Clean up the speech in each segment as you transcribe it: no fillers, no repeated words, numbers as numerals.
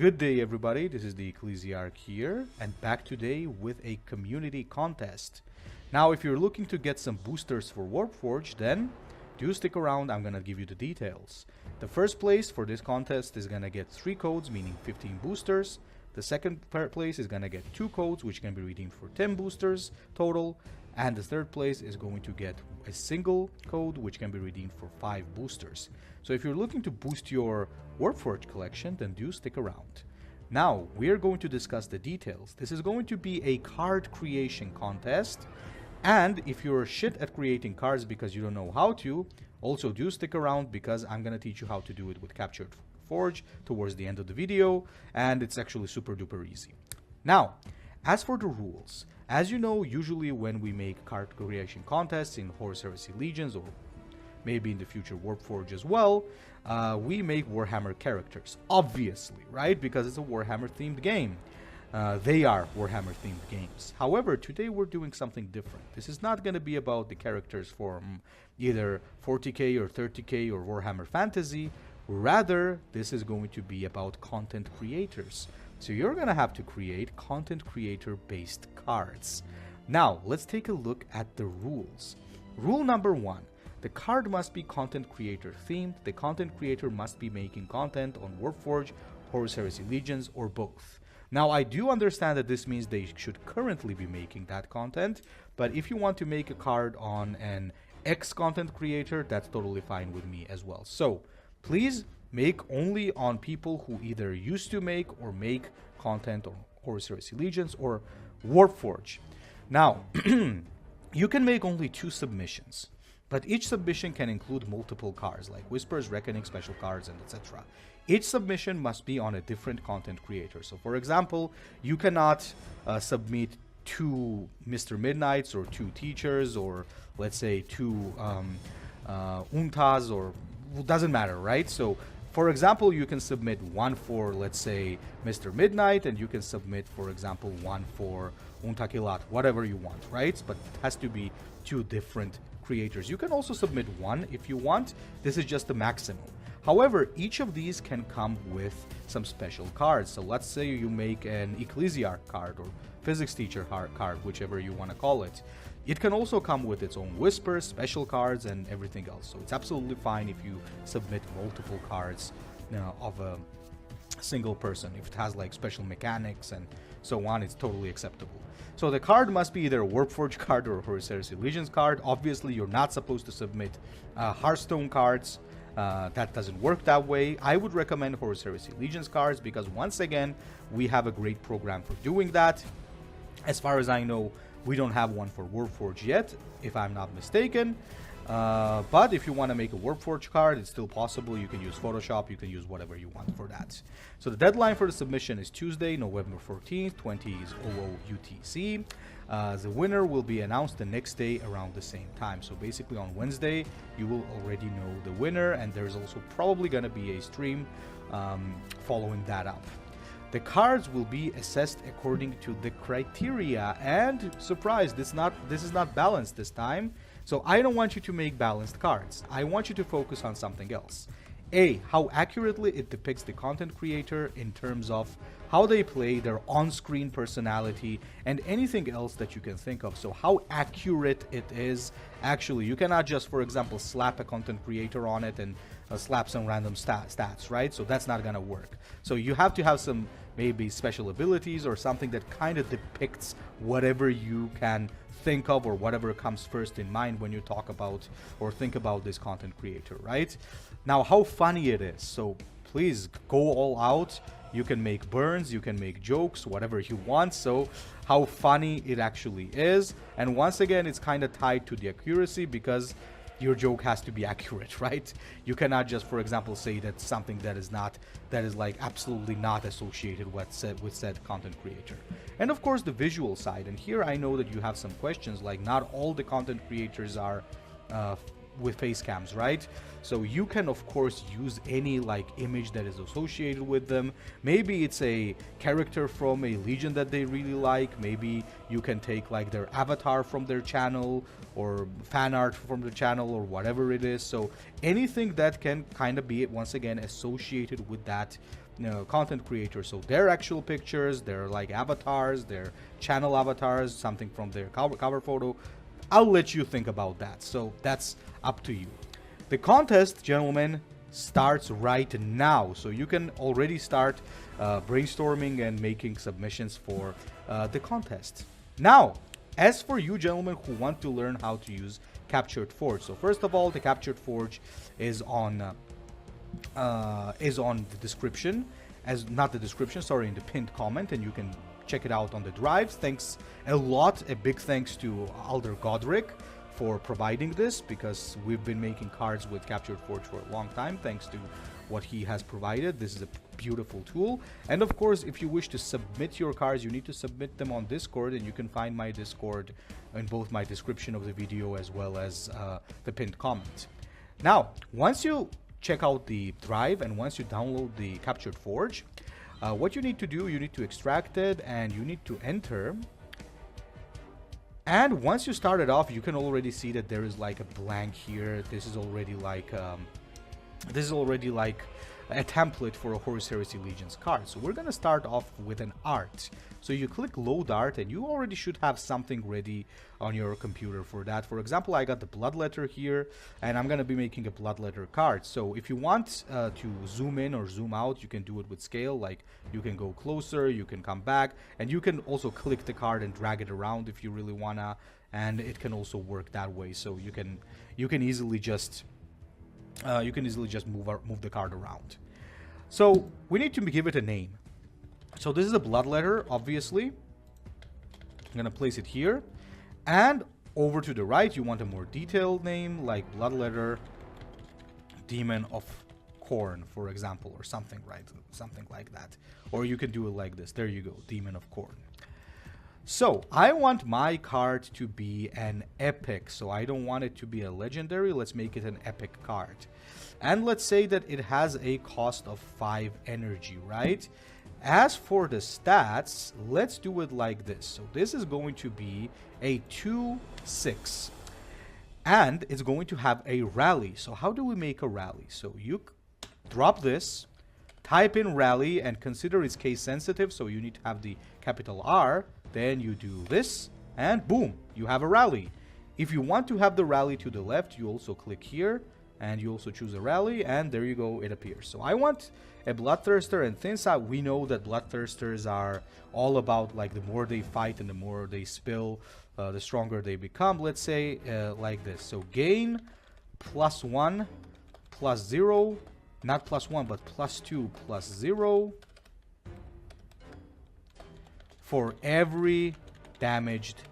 Good day, everybody. This is the Ecclesiarch here, and back today with a community contest. Now, if you're looking to get some boosters for Warforged, then do stick around. I'm gonna give you the details. The first place for this contest is gonna get 3 codes, meaning 15 boosters. The second place is gonna get 2 codes, which can be redeemed for 10 boosters total. And the third place is going to get a single code, which can be redeemed for 5 boosters. So if you're looking to boost your Warforged collection, then do stick around. Now, we're going to discuss the details. This is going to be a card creation contest. And if you're shit at creating cards because you don't know how to, also do stick around because I'm going to teach you how to do it with Captured Forge towards the end of the video. And it's actually super duper easy. Now, as for the rules, as you know, usually when we make card creation contests in Horus Heresy Legions, or maybe in the future Warforged as well, we make Warhammer characters, obviously, right? Because it's a Warhammer themed game. They are Warhammer themed games. However, today we're doing something different. This is not going to be about the characters from either 40k or 30k or Warhammer Fantasy. Rather, this is going to be about content creators. So you're going to have to create content creator based cards. Now, let's take a look at the rules. Rule number 1. The card must be content creator themed. The content creator must be making content on Warforged, Horus Heresy Legions, or both. Now, I do understand that this means they should currently be making that content, but if you want to make a card on an ex-content creator, that's totally fine with me as well. So, please make only on people who either used to make or make content on Horus Heresy Legions or Warforged. Now, you can make only 2 submissions. But each submission can include multiple cards, like Whispers, Reckoning, special cards, and etc. Each submission must be on a different content creator. So, for example, you cannot submit 2 Mr. Midnights or 2 Teachers, or let's say 2 Untas, or doesn't matter, right? So, for example, you can submit 1 for, let's say, Mr. Midnight, and you can submit, for example, 1 for Untakilat, whatever you want, right? But it has to be 2 different creators. You can also submit 1 if you want. This is just the maximum. However, each of these can come with some special cards. So let's say you make an Ecclesiarch card or Physics Teacher card, whichever you want to call it. It can also come with its own Whispers, special cards, and everything else. So it's absolutely fine if you submit multiple cards of a single person. If it has like special mechanics and so on, it's totally acceptable. So the card must be either a Warforged card or a Horus Heresy Legions card. Obviously, you're not supposed to submit Hearthstone cards. That doesn't work that way. I would recommend Horus Heresy Legions cards because, once again, we have a great program for doing that. As far as I know, we don't have one for Warforged yet, if I'm not mistaken. But if you want to make a Warforged card, it's still possible. You can use Photoshop, you can use whatever you want for that. So the deadline for the submission is Tuesday, November 14th, 2000 UTC. The winner will be announced the next day around the same time. So basically on Wednesday, you will already know the winner, and there's also probably going to be a stream following that up. The cards will be assessed according to the criteria, and surprise, this is not balanced this time. So I don't want you to make balanced cards. I want you to focus on something else. A, how accurately it depicts the content creator in terms of how they play, their on-screen personality, and anything else that you can think of. So how accurate it is. Actually, you cannot just, for example, slap a content creator on it and slap some random stats, right? So that's not gonna work. So you have to have some maybe special abilities or something that kind of depicts whatever you can think of or whatever comes first in mind when you talk about or think about this content creator, right? Now, how funny it is. So please go all out. You can make burns, you can make jokes, whatever you want. So how funny it actually is. And once again, it's kind of tied to the accuracy because your joke has to be accurate, right? You cannot just, for example, say that something that is like absolutely not associated with said content creator. And of course, the visual side. And here I know that you have some questions, like not all the content creators are with face cams, right? So you can of course use any like image that is associated with them. Maybe it's a character from a legion that they really like. Maybe you can take like their avatar from their channel or fan art from the channel or whatever it is. So anything that can kind of be once again associated with that content creators. So their actual pictures, their like avatars, their channel avatars, something from their cover photo. I'll let you think about that. So that's up to you. The contest, gentlemen, starts right now. So you can already start brainstorming and making submissions for the contest. Now, as for you gentlemen who want to learn how to use Captured Forge. So first of all, the Captured Forge is on the description, not the description, sorry, in the pinned comment, and you can check it out on the drives. Thanks a lot, a big thanks to Alder Godric for providing this, because we've been making cards with Captured Forge for a long time, thanks to what he has provided. This is a beautiful tool. And of course, if you wish to submit your cards, you need to submit them on Discord, and you can find my Discord in both my description of the video as well as the pinned comment. Now, once you check out the drive and once you download the Captured Forge, what you need to do, you need to extract it and you need to enter. And once you start it off, you can already see that there is like a blank here. This is already like a template for a Horus Heresy Legions card. So we're gonna start off with an art. So you click load art and you already should have something ready on your computer for that. For example, I got the Bloodletter here and I'm gonna be making a Bloodletter card. So if you want to zoom in or zoom out, you can do it with scale. Like you can go closer, you can come back, and you can also click the card and drag it around if you really wanna, and it can also work that way. So you can easily just move the card around. So we need to give it a name. So this is a Bloodletter, obviously. I'm gonna place it here, and over to the right you want a more detailed name like Bloodletter Demon of Khorne, for example, or something, right? Something like that. Or you can do it like this. There you go, Demon of Khorne. So I want my card to be an epic, so I don't want it to be a legendary. Let's make it an epic card. And let's say that it has a cost of 5 energy, right? As for the stats, let's do it like this. So this is going to be a 2/6. And it's going to have a rally. So how do we make a rally? So you drop this, type in rally, and consider it's case sensitive, so you need to have the capital R. Then you do this, and boom, you have a rally. If you want to have the rally to the left, you also click here, and you also choose a rally, and there you go, it appears. So I want a Bloodthirster, and since we know that Bloodthirsters are all about, like, the more they fight and the more they spill, the stronger they become, let's say, like this. So gain +1 +0, not +1, but +2 +0 for every damaged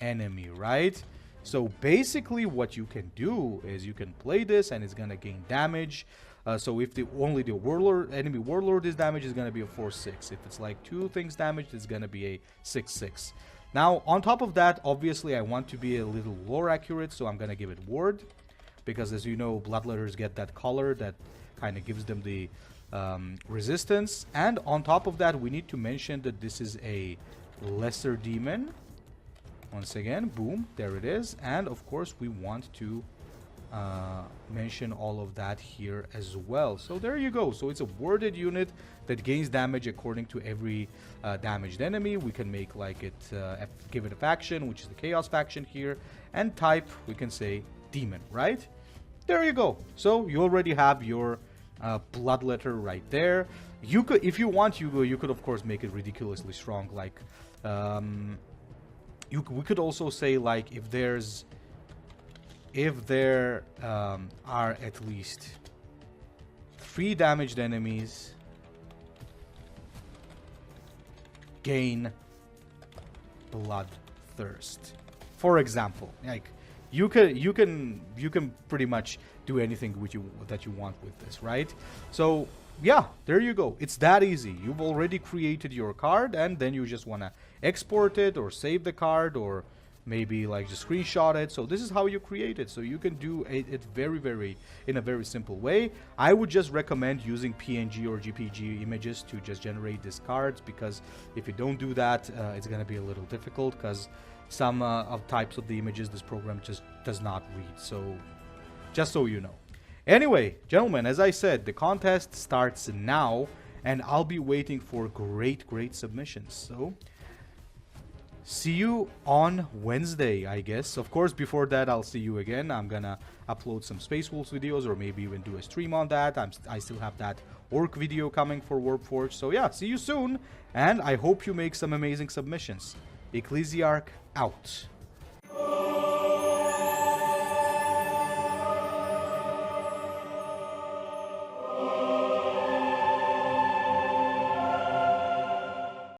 enemy, right? So basically what you can do is you can play this and it's gonna gain damage. So if only the enemy warlord is damaged, it's gonna be a 4/6. If it's like 2 things damaged, it's gonna be a 6/6. Now on top of that, obviously I want to be a little lore accurate, so I'm gonna give it ward, because as you know, Bloodletters get that color that kind of gives them the resistance. And on top of that, we need to mention that this is a lesser demon. Once again, boom, there it is. And of course we want to mention all of that here as well. So there you go. So it's a worded unit that gains damage according to every damaged enemy. We can make like it give it a faction, which is the Chaos faction here, and type we can say demon, right? There you go. So you already have your Bloodletter right there. You could, if you want, you could of course make it ridiculously strong. Like we could also say, like, if there are at least 3 damaged enemies, gain Bloodthirst, for example. Like you can pretty much do anything that you want with this, right? So yeah, there you go. It's that easy. You've already created your card, and then you just want to export it or save the card, or maybe like just screenshot it. So this is how you create it. So you can do it in a very simple way. I would just recommend using PNG or GPG images to just generate these cards, because if you don't do that, it's going to be a little difficult, because some of types of the images this program just does not read. So just so you know. Anyway, gentlemen, as I said, the contest starts now, and I'll be waiting for great submissions. So see you on Wednesday, I guess. Of course, before that, I'll see you again. I'm gonna upload some Space Wolves videos, or maybe even do a stream on that. I still have that Orc video coming for Warpforged. So yeah, see you soon, and I hope you make some amazing submissions. Ecclesiarch out.